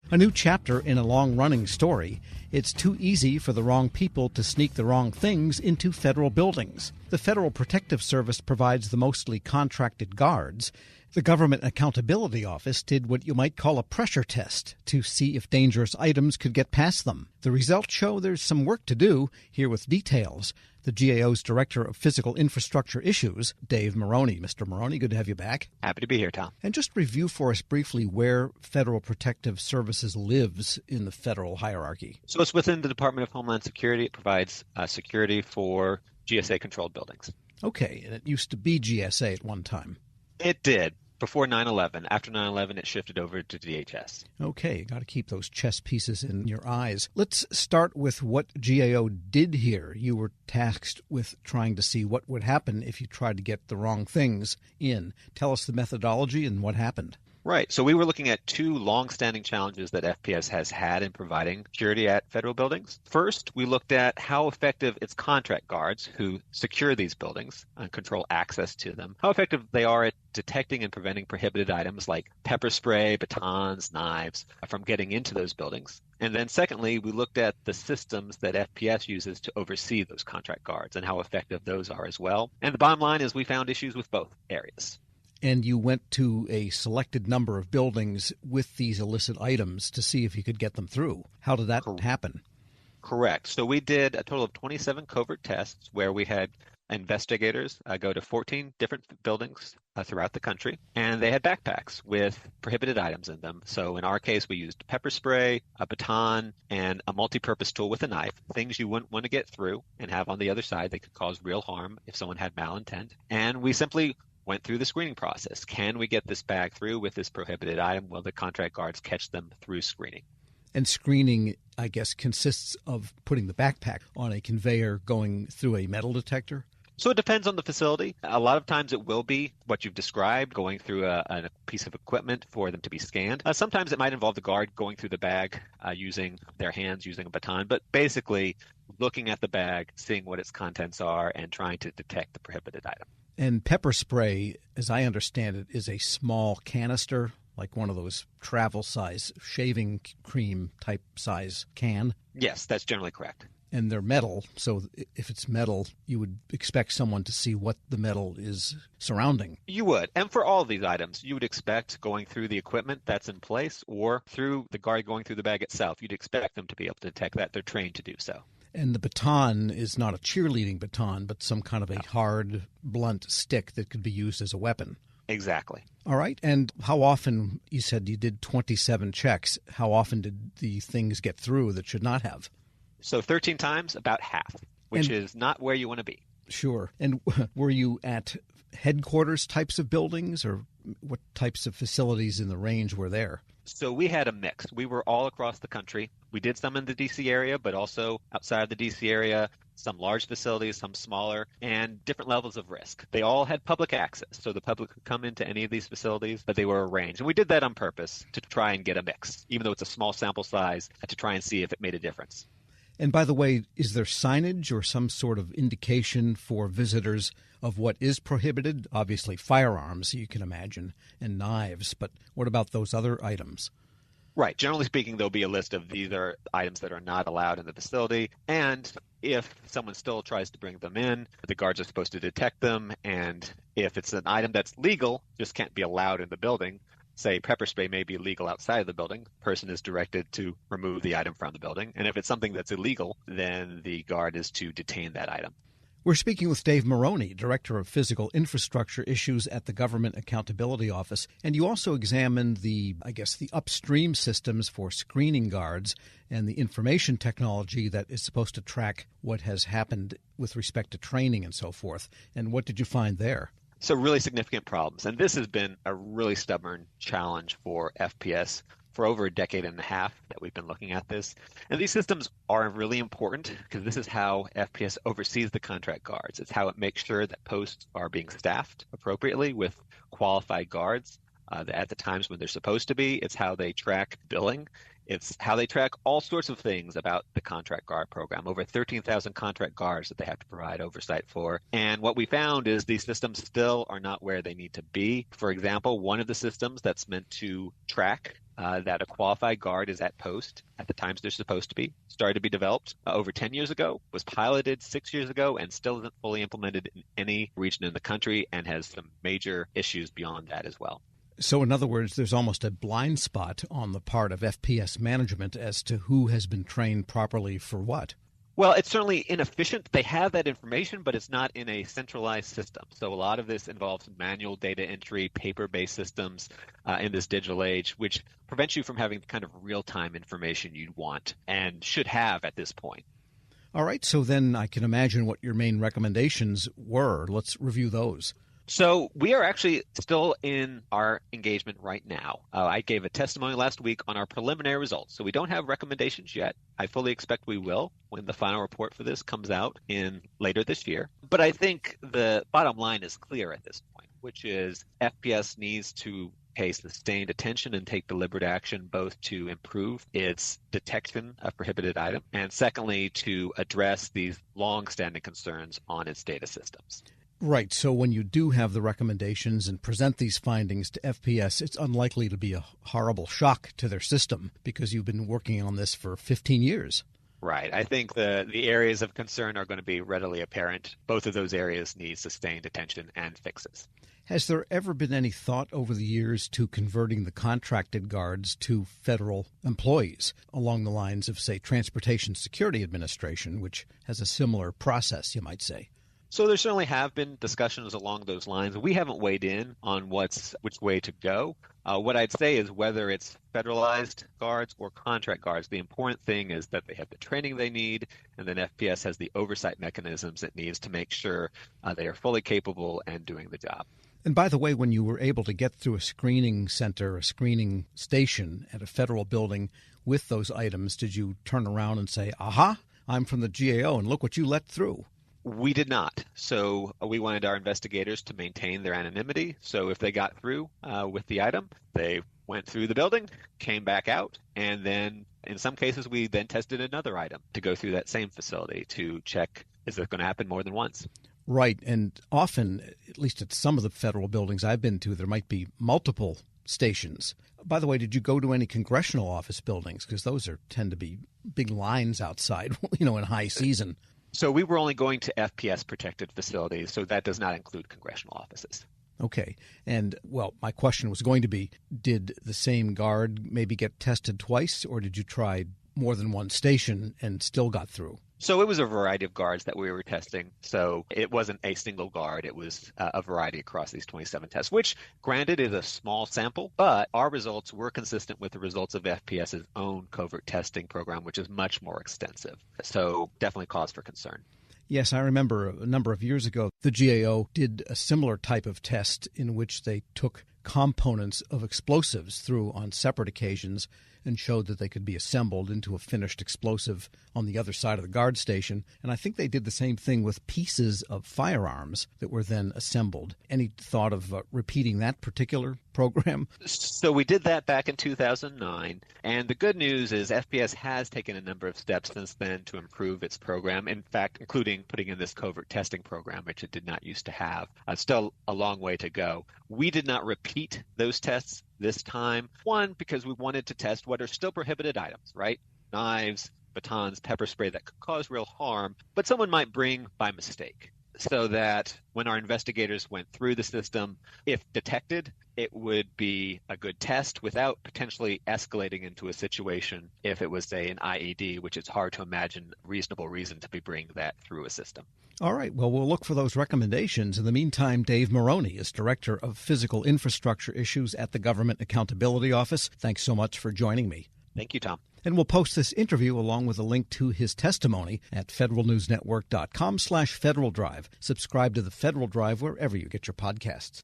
A new chapter in a long-running story. It's too easy for the wrong people to sneak the wrong things into federal buildings. The Federal Protective Service provides the mostly contracted guards. The Government Accountability Office did what you might call a pressure test to see if dangerous items could get past them. The results show there's some work to do. Here with details, the GAO's Director of Physical Infrastructure Issues, Dave Marroni. Mr. Marroni, good to have you back. Happy to be here, Tom. And just review for us briefly where Federal Protective Services lives in the federal hierarchy. So it's within the Department of Homeland Security. It provides security for GSA-controlled buildings. Okay, and it used to be GSA at one time. It did. Before 9/11. After 9/11, it shifted over to DHS. Okay, got to keep those chess pieces in your eyes. Let's start with what GAO did here. You were tasked with trying to see what would happen if you tried to get the wrong things in. Tell us the methodology and what happened. Right. So we were looking at two long-standing challenges that FPS has had in providing security at federal buildings. First, we looked at how effective its contract guards who secure these buildings and control access to them, how effective they are at detecting and preventing prohibited items like pepper spray, batons, knives from getting into those buildings. And then secondly, we looked at the systems that FPS uses to oversee those contract guards and how effective those are as well. And the bottom line is we found issues with both areas. And you went to a selected number of buildings with these illicit items to see if you could get them through. How did that happen? Correct. So we did a total of 27 covert tests where we had investigators go to 14 different buildings throughout the country, and they had backpacks with prohibited items in them. So in our case, we used pepper spray, a baton, and a multi-purpose tool with a knife, things you wouldn't want to get through and have on the other side that could cause real harm if someone had malintent. And we simply went through the screening process. Can we get this bag through with this prohibited item? Will the contract guards catch them through screening? And screening, I guess, consists of putting the backpack on a conveyor going through a metal detector? So it depends on the facility. A lot of times it will be what you've described, going through a piece of equipment for them to be scanned. Sometimes it might involve the guard going through the bag using their hands, using a baton, but basically looking at the bag, seeing what its contents are, and trying to detect the prohibited item. And pepper spray, as I understand it, is a small canister, like one of those travel-size shaving cream type size can. Yes, that's generally correct. And they're metal, so if it's metal, you would expect someone to see what the metal is surrounding. You would. And for all of these items, you would expect going through the equipment that's in place or through the guard going through the bag itself, you'd expect them to be able to detect that. They're trained to do so. And the baton is not a cheerleading baton, but some kind of a hard, blunt stick that could be used as a weapon. Exactly. All right. And how often, you said you did 27 checks, how often did the things get through that should not have? So 13 times, about half, which is not where you want to be. Sure. And were you at headquarters types of buildings, or what types of facilities in the range were there? So we had a mix. We were all across the country. We did some in the D.C. area, but also outside of the D.C. area, some large facilities, some smaller, and different levels of risk. They all had public access, so the public could come into any of these facilities, but they were arranged. And we did that on purpose to try and get a mix, even though it's a small sample size, to try and see if it made a difference. And by the way, is there signage or some sort of indication for visitors of what is prohibited? Obviously firearms, you can imagine, and knives, but what about those other items? Right. Generally speaking, there'll be a list of these are items that are not allowed in the facility. And if someone still tries to bring them in, the guards are supposed to detect them. And if it's an item that's legal, just can't be allowed in the building. Say pepper spray may be legal outside of the building. Person is directed to remove the item from the building. And if it's something that's illegal, then the guard is to detain that item. We're speaking with Dave Marroni, Director of Physical Infrastructure Issues at the Government Accountability Office. And you also examined the upstream systems for screening guards and the information technology that is supposed to track what has happened with respect to training and so forth. And what did you find there? So really significant problems. And this has been a really stubborn challenge for FPS for over a decade and a half that we've been looking at this. And these systems are really important because this is how FPS oversees the contract guards. It's how it makes sure that posts are being staffed appropriately with qualified guards at the times when they're supposed to be. It's how they track billing. It's how they track all sorts of things about the contract guard program, over 13,000 contract guards that they have to provide oversight for. And what we found is these systems still are not where they need to be. For example, one of the systems that's meant to track that a qualified guard is at post at the times they're supposed to be. Started to be developed over 10 years ago, was piloted 6 years ago, and still isn't fully implemented in any region in the country, and has some major issues beyond that as well. So in other words, there's almost a blind spot on the part of FPS management as to who has been trained properly for what. Well, it's certainly inefficient. They have that information, but it's not in a centralized system. So a lot of this involves manual data entry, paper-based systems in this digital age, which prevents you from having the kind of real-time information you'd want and should have at this point. All right, so then I can imagine what your main recommendations were. Let's review those. So we are actually still in our engagement right now. I gave a testimony last week on our preliminary results. So we don't have recommendations yet. I fully expect we will when the final report for this comes out in later this year. But I think the bottom line is clear at this point, which is FPS needs to pay sustained attention and take deliberate action, both to improve its detection of prohibited items and secondly, to address these long-standing concerns on its data systems. Right. So when you do have the recommendations and present these findings to FPS, it's unlikely to be a horrible shock to their system because you've been working on this for 15 years. Right. I think the areas of concern are going to be readily apparent. Both of those areas need sustained attention and fixes. Has there ever been any thought over the years to converting the contracted guards to federal employees along the lines of, say, Transportation Security Administration, which has a similar process, you might say? So there certainly have been discussions along those lines. We haven't weighed in on which way to go. What I'd say is whether it's federalized guards or contract guards, the important thing is that they have the training they need, and then FPS has the oversight mechanisms it needs to make sure they are fully capable and doing the job. And by the way, when you were able to get through a screening center, a screening station at a federal building with those items, did you turn around and say, aha, I'm from the GAO and look what you let through? We did not. So we wanted our investigators to maintain their anonymity. So if they got through with the item, they went through the building, came back out, and then in some cases we then tested another item to go through that same facility to check, is it going to happen more than once? Right. And often, at least at some of the federal buildings I've been to, there might be multiple stations. By the way, did you go to any congressional office buildings? Because those tend to be big lines outside, in high season. So we were only going to FPS-protected facilities, so that does not include congressional offices. Okay. And, well, my question was going to be, did the same guard maybe get tested twice, or did you try more than one station and still got through? So it was a variety of guards that we were testing. So it wasn't a single guard. It was a variety across these 27 tests, which, granted, is a small sample, but our results were consistent with the results of FPS's own covert testing program, which is much more extensive. So definitely cause for concern. Yes, I remember a number of years ago, the GAO did a similar type of test in which they took components of explosives through on separate occasions and showed that they could be assembled into a finished explosive on the other side of the guard station. And I think they did the same thing with pieces of firearms that were then assembled. Any thought of repeating that particular program? So we did that back in 2009. And the good news is FPS has taken a number of steps since then to improve its program. In fact, including putting in this covert testing program, which it did not used to have. Still a long way to go. We did not repeat those tests this time. One, because we wanted to test what are still prohibited items, right? Knives, batons, pepper spray that could cause real harm, but someone might bring by mistake. So that when our investigators went through the system, if detected, it would be a good test without potentially escalating into a situation if it was, say, an IED, which it's hard to imagine reasonable reason to be bringing that through a system. All right. Well, we'll look for those recommendations. In the meantime, Dave Marroni is Director of Physical Infrastructure Issues at the Government Accountability Office. Thanks so much for joining me. Thank you, Tom. And we'll post this interview along with a link to his testimony at federalnewsnetwork.com/Federal Drive. Subscribe to the Federal Drive wherever you get your podcasts.